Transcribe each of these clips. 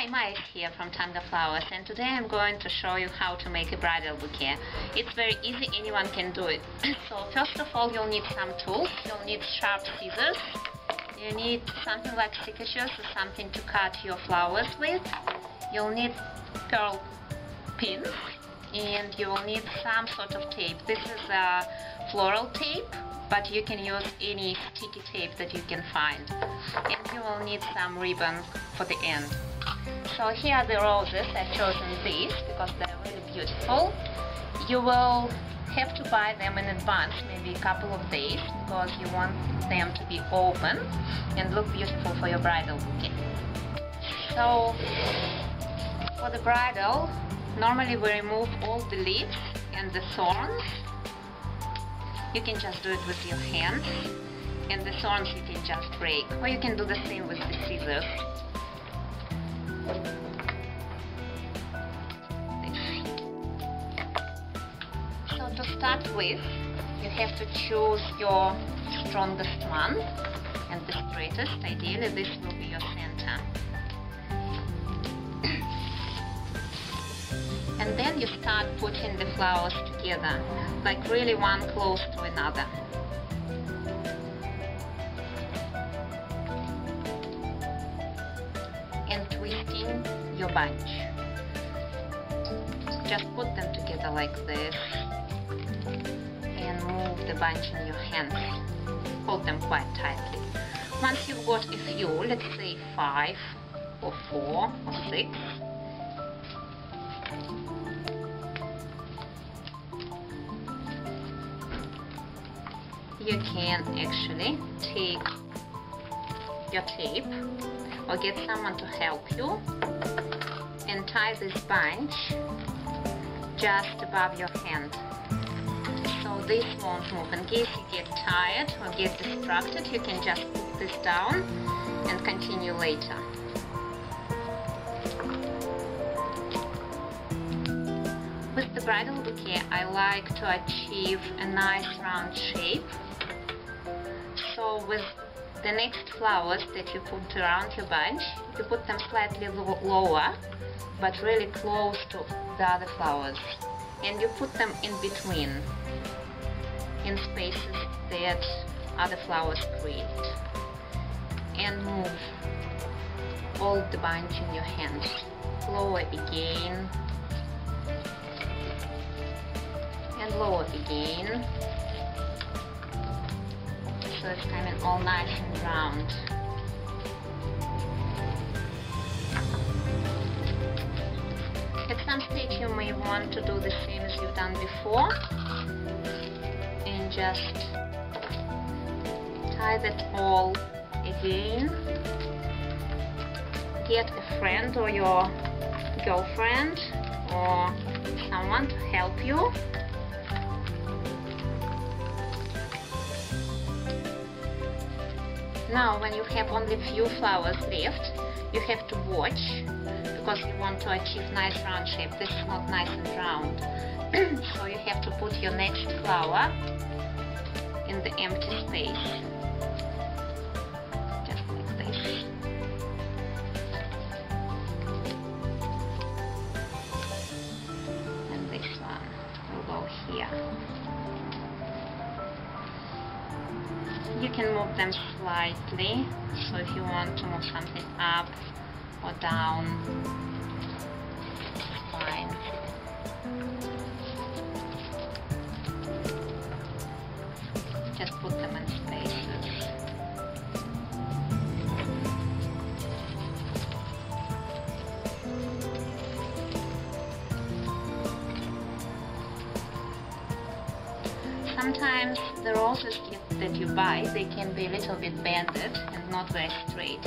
Hi, Maya here from Tanga Flowers, and today I'm going to show you how to make a bridal bouquet. It's very easy, anyone can do it. So first of all, you'll need some tools. You'll need sharp scissors. You need something like secateurs or something to cut your flowers with. You'll need pearl pins, and you will need some sort of tape. This is a floral tape, but you can use any sticky tape that you can find. And you will need some ribbon for the end. So here are the roses. I've chosen these because they're really beautiful. You will have to buy them in advance, maybe a couple of days, because you want them to be open and look beautiful for your bridal bouquet. So for the bridal, normally we remove all the leaves and the thorns. You can just do it with your hands, and the thorns you can just break, or you can do the same with the scissors. So to start with, you have to choose your strongest one and the straightest. Ideally this will be your center. And then you start putting the flowers together, like really one close to another. And twisting your bunch. Just put them together like this and move the bunch in your hands. Hold them quite tightly. Once you've got a few, let's say 5 or 4 or 6, you can actually take your tape or get someone to help you and tie this bunch just above your hand. So this won't move. In case you get tired or get distracted, you can just put this down and continue later. With the bridal bouquet, I like to achieve a nice round shape. So with the next flowers that you put around your bunch, you put them slightly lower, but really close to the other flowers. And you put them in between, in spaces that other flowers create. And move all the bunch in your hands. Lower again. And lower again. So it's coming all nice and round. At some stage you may want to do the same as you've done before and just tie that all again. Get a friend or your girlfriend or someone to help you. Now when you have only few flowers left, you have to watch, because you want to achieve nice round shape. This is not nice and round. So you have to put your next flower in the empty space. Just like this. And this one will go here. You can move them slightly, so if you want to move something up or down, it's fine. Just put them in spaces. Sometimes the roses that you buy, they can be a little bit bended and not very straight,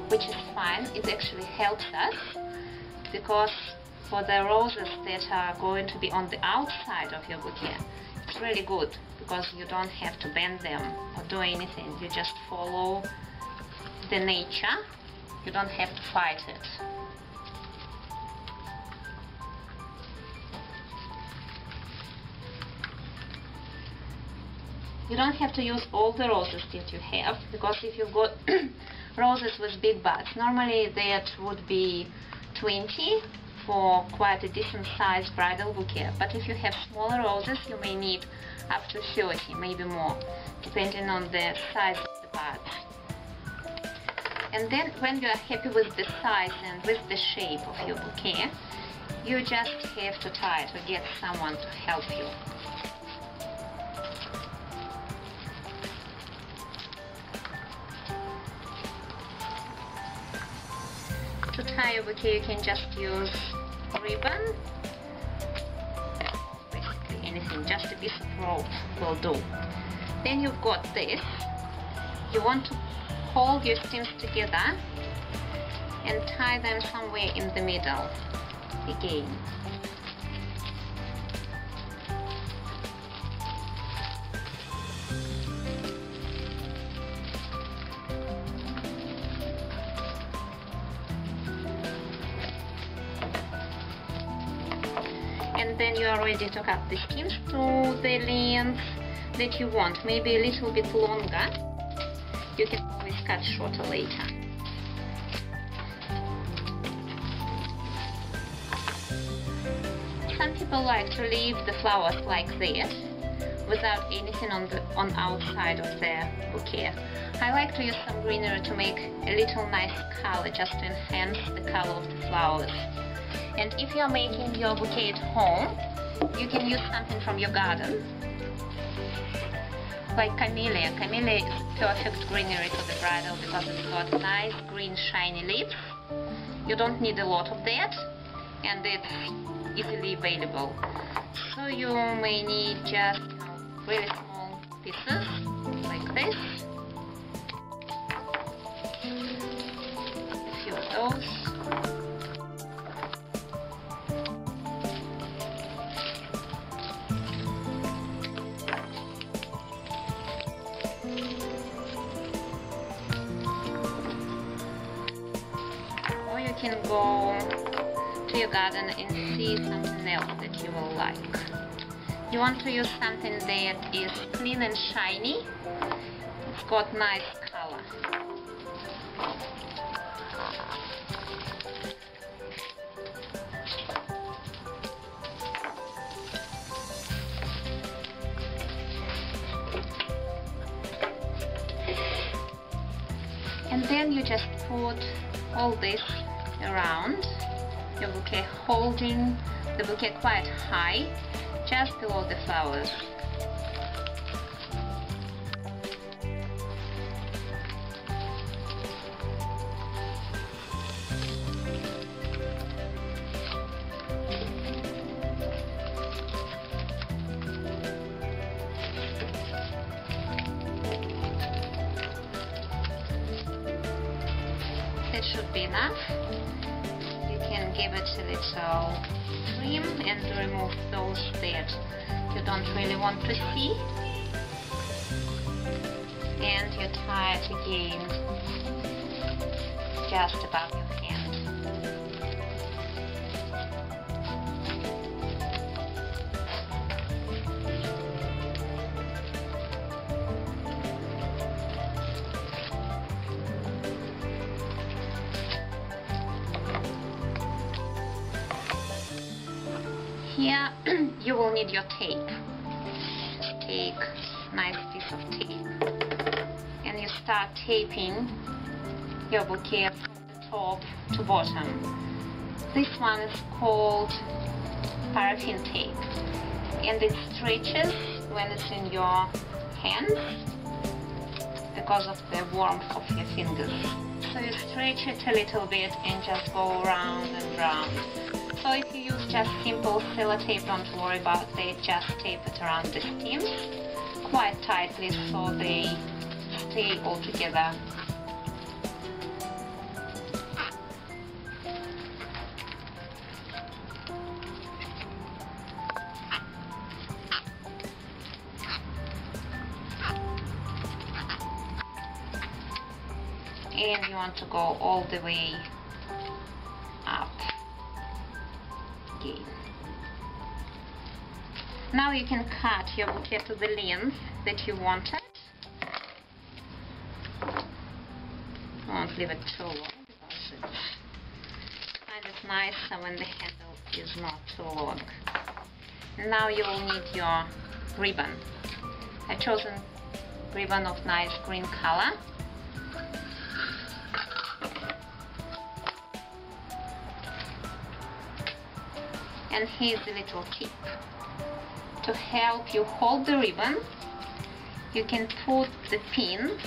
which is fine. It actually helps us, because for the roses that are going to be on the outside of your bouquet, it's really good, because you don't have to bend them or do anything. You just follow the nature. You don't have to fight it. You don't have to use all the roses that you have, because if you've got roses with big buds, normally that would be 20 for quite a decent sized bridal bouquet, but if you have smaller roses you may need up to 30, maybe more, depending on the size of the buds. And then when you are happy with the size and with the shape of your bouquet, you just have to tie it or get someone to help you. To tie your bouquet you can just use ribbon, basically anything, just a piece of rope will do. Then you've got this. You want to hold your stems together and tie them somewhere in the middle again. And then you are ready to cut the stems to the length that you want, maybe a little bit longer. You can always cut shorter later. Some people like to leave the flowers like this, without anything on outside of the bouquet. I like to use some greenery to make a little nice color, just to enhance the color of the flowers. And if you're making your bouquet at home, you can use something from your garden, like camellia. Camellia is perfect greenery for the bridal because it's got nice green shiny leaves. You don't need a lot of that, and it's easily available. So you may need just really small pieces like this, a few of those. Or you can go to your garden and see something else that you will like. You want to use something that is clean and shiny. It's got nice color. And then you just put all this around your bouquet, holding the bouquet quite high, just below the flowers. That should be enough. You can give it a little trim and remove those that you don't really want to see, and you tie it again just above your hand. Here you will need your tape. Just take a nice piece of tape and you start taping your bouquet from the top to bottom. This one is called paraffin tape, and it stretches when it's in your hands because of the warmth of your fingers. So you stretch it a little bit and just go round and round. So if you use just simple sellotape, don't worry about it, just tape it around the stems quite tightly so they stay all together. And you want to go all the way up. Now you can cut your bouquet to the length that you wanted. I won't leave it too long because it's kind of nicer when the handle is not too long. Now you will need your ribbon. I've chosen ribbon of nice green color. And here's a little tip. To help you hold the ribbon, you can put the pin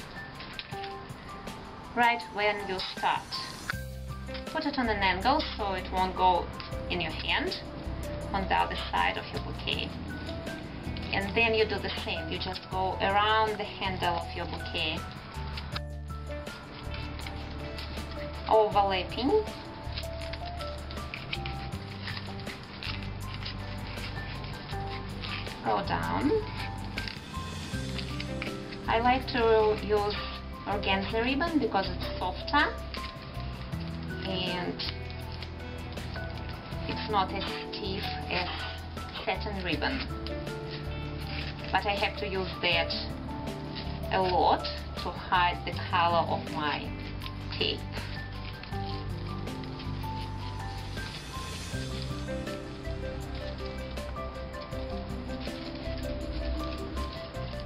right when you start. Put it on an angle so it won't go in your hand on the other side of your bouquet. And then you do the same, you just go around the handle of your bouquet, overlapping. Go down. I like to use organza ribbon because it's softer and it's not as stiff as satin ribbon. But I have to use that a lot to hide the color of my tape.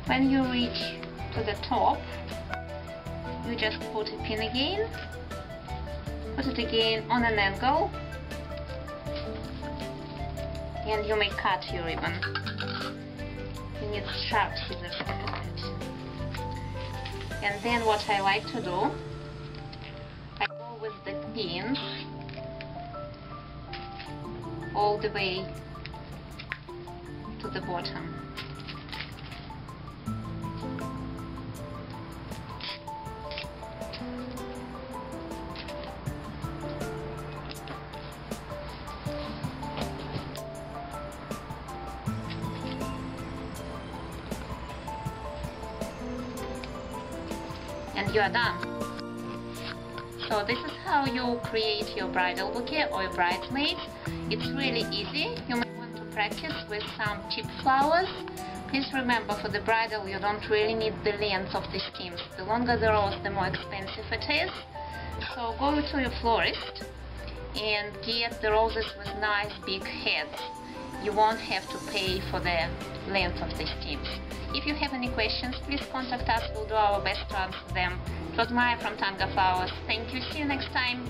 When you reach to the top, you just put a pin again, put it again on an angle, and you may cut your ribbon. You need sharp scissors for it. And then what I like to do, I go with the pins all the way to the bottom. And you are done. So this is how you create your bridal bouquet or your bridesmaid. It's really easy. You might want to practice with some cheap flowers. Please remember, for the bridal you don't really need the length of the stems. The longer the rose, the more expensive it is. So go to your florist and get the roses with nice big heads. You won't have to pay for the length of the stems. If you have any questions, please contact us. We'll do our best to answer them. It was Maya from Tanga Flowers. Thank you. See you next time.